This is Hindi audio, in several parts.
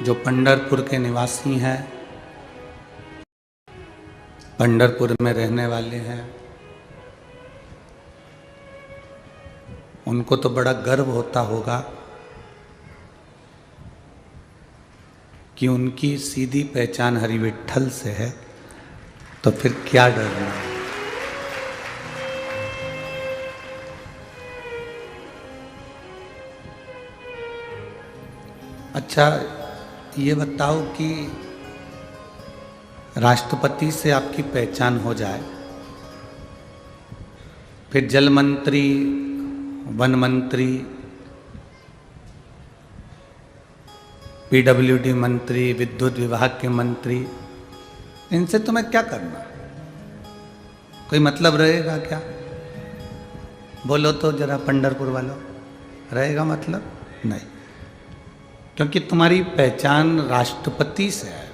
जो पंढरपुर के निवासी हैं, पंढरपुर में रहने वाले हैं, उनको तो बड़ा गर्व होता होगा कि उनकी सीधी पहचान हरि विट्ठल से है, तो फिर क्या डरना। अच्छा, ये बताओ कि राष्ट्रपति से आपकी पहचान हो जाए, फिर जल मंत्री, वन मंत्री, पीडब्ल्यूडी मंत्री, विद्युत विभाग के मंत्री, इनसे तुम्हें क्या करना? कोई मतलब रहेगा क्या? बोलो तो जरा पंढरपुर वालों, रहेगा मतलब? नहीं, क्योंकि तुम्हारी पहचान राष्ट्रपति से है।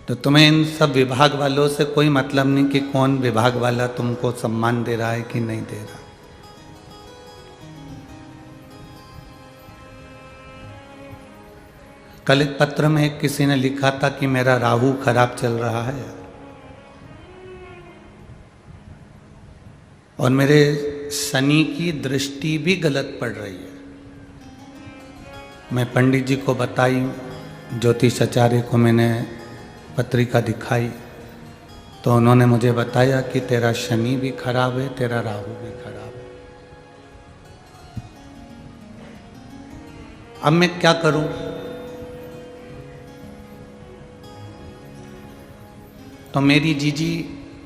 तो तुम्हें इन सब विभाग वालों से कोई मतलब नहीं कि कौन विभाग वाला तुमको सम्मान दे रहा है कि नहीं दे रहा। कल एक पत्र में किसी ने लिखा था कि मेरा राहु खराब चल रहा है और मेरे शनि की दृष्टि भी गलत पड़ रही है। मैं पंडित जी को बताई, ज्योतिषाचार्य को मैंने पत्रिका दिखाई, तो उन्होंने मुझे बताया कि तेरा शनि भी खराब है, तेरा राहु भी खराब है। अब मैं क्या करूं? तो मेरी जीजी,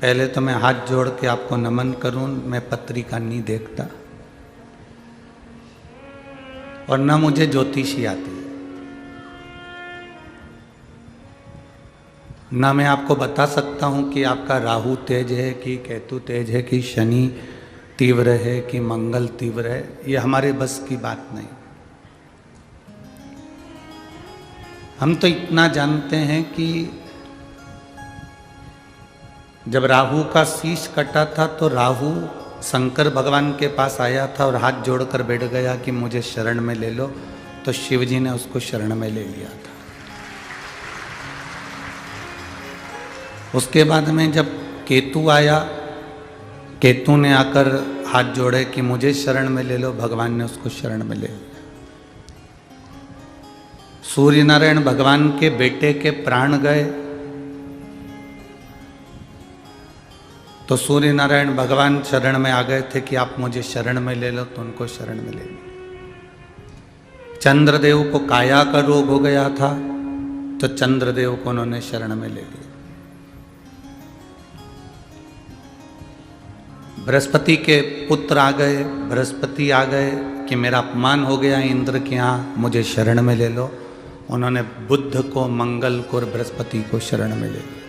पहले तो मैं हाथ जोड़ के आपको नमन करूं, मैं पत्रिका नहीं देखता और न मुझे ज्योतिषी आती है, ना मैं आपको बता सकता हूं कि आपका राहु तेज है कि केतु तेज है कि शनि तीव्र है कि मंगल तीव्र है, ये हमारे बस की बात नहीं। हम तो इतना जानते हैं कि जब राहु का शीश कटा था तो राहु शंकर भगवान के पास आया था और हाथ जोड़कर बैठ गया कि मुझे शरण में ले लो, तो शिव जी ने उसको शरण में ले लिया था। उसके बाद में जब केतु आया, केतु ने आकर हाथ जोड़े कि मुझे शरण में ले लो, भगवान ने उसको शरण में ले लिया। सूर्य नारायण भगवान के बेटे के प्राण गए तो सूर्य नारायण भगवान शरण में आ गए थे कि आप मुझे शरण में ले लो, तो उनको शरण में ले लिया। चंद्रदेव को काया का रोग हो गया था तो चंद्रदेव को उन्होंने शरण में ले लिया। बृहस्पति के पुत्र आ गए, बृहस्पति आ गए कि मेरा अपमान हो गया इंद्र के यहाँ, मुझे शरण में ले लो, उन्होंने बुध को, मंगल को और बृहस्पति को शरण में ले लिया।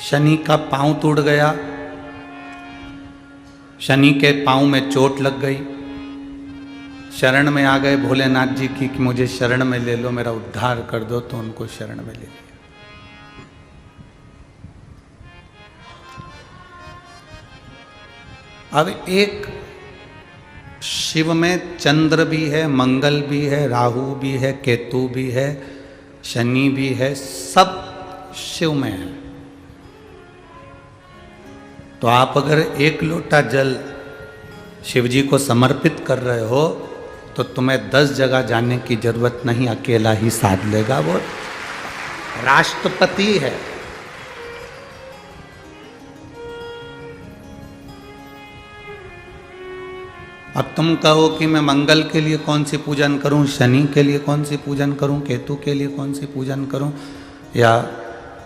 शनि का पांव टूट गया, शनि के पांव में चोट लग गई, शरण में आ गए भोलेनाथ जी की कि मुझे शरण में ले लो, मेरा उद्धार कर दो, तो उनको शरण में ले लिया। अब एक शिव में चंद्र भी है, मंगल भी है, राहु भी है, केतु भी है, शनि भी है, सब शिव में है। तो आप अगर एक लोटा जल शिव जी को समर्पित कर रहे हो तो तुम्हें 10 जगह जाने की जरूरत नहीं, अकेला ही साध लेगा। वो राष्ट्रपति है। अब तुम कहो कि मैं मंगल के लिए कौन सी पूजन करूं, शनि के लिए कौन सी पूजन करूं, केतु के लिए कौन सी पूजन करूं, या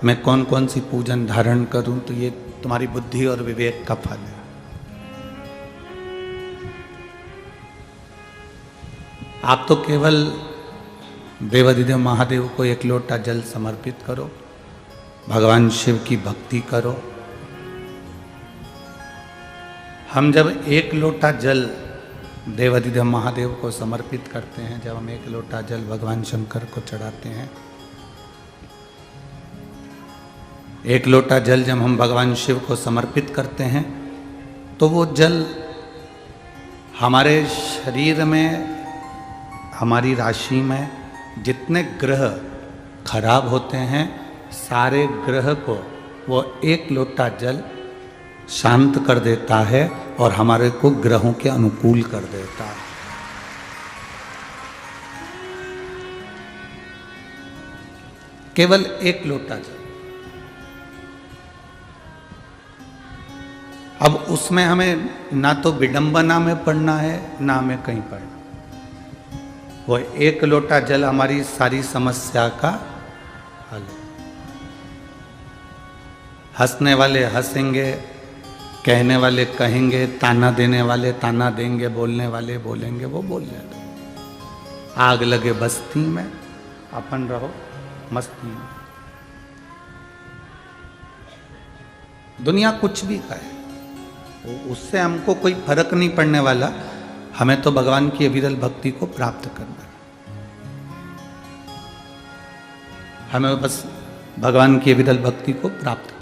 मैं कौन कौन सी पूजन धारण करूं, तो ये तुम्हारी बुद्धि और विवेक का फल है। आप तो केवल देवाधिदेव महादेव को एक लोटा जल समर्पित करो, भगवान शिव की भक्ति करो। हम जब एक लोटा जल देवाधिदेव महादेव को समर्पित करते हैं, जब हम एक लोटा जल भगवान शंकर को चढ़ाते हैं, एक लोटा जल जब हम भगवान शिव को समर्पित करते हैं, तो वो जल हमारे शरीर में हमारी राशि में जितने ग्रह खराब होते हैं, सारे ग्रह को वो एक लोटा जल शांत कर देता है और हमारे को ग्रहों के अनुकूल कर देता है। केवल एक लोटा जल। अब उसमें हमें ना तो विडंबना में पढ़ना है, ना हमें कहीं पढ़ना। वो एक लोटा जल हमारी सारी समस्या का हल है। हंसने वाले हंसेंगे, कहने वाले कहेंगे, ताना देने वाले ताना देंगे, बोलने वाले बोलेंगे, वो बोल जाते। आग लगे बस्ती में, अपन रहो मस्ती में। दुनिया कुछ भी कहे, उससे हमको कोई फर्क नहीं पड़ने वाला। हमें तो भगवान की अविरल भक्ति को प्राप्त करना है। हमें बस भगवान की अविरल भक्ति को प्राप्त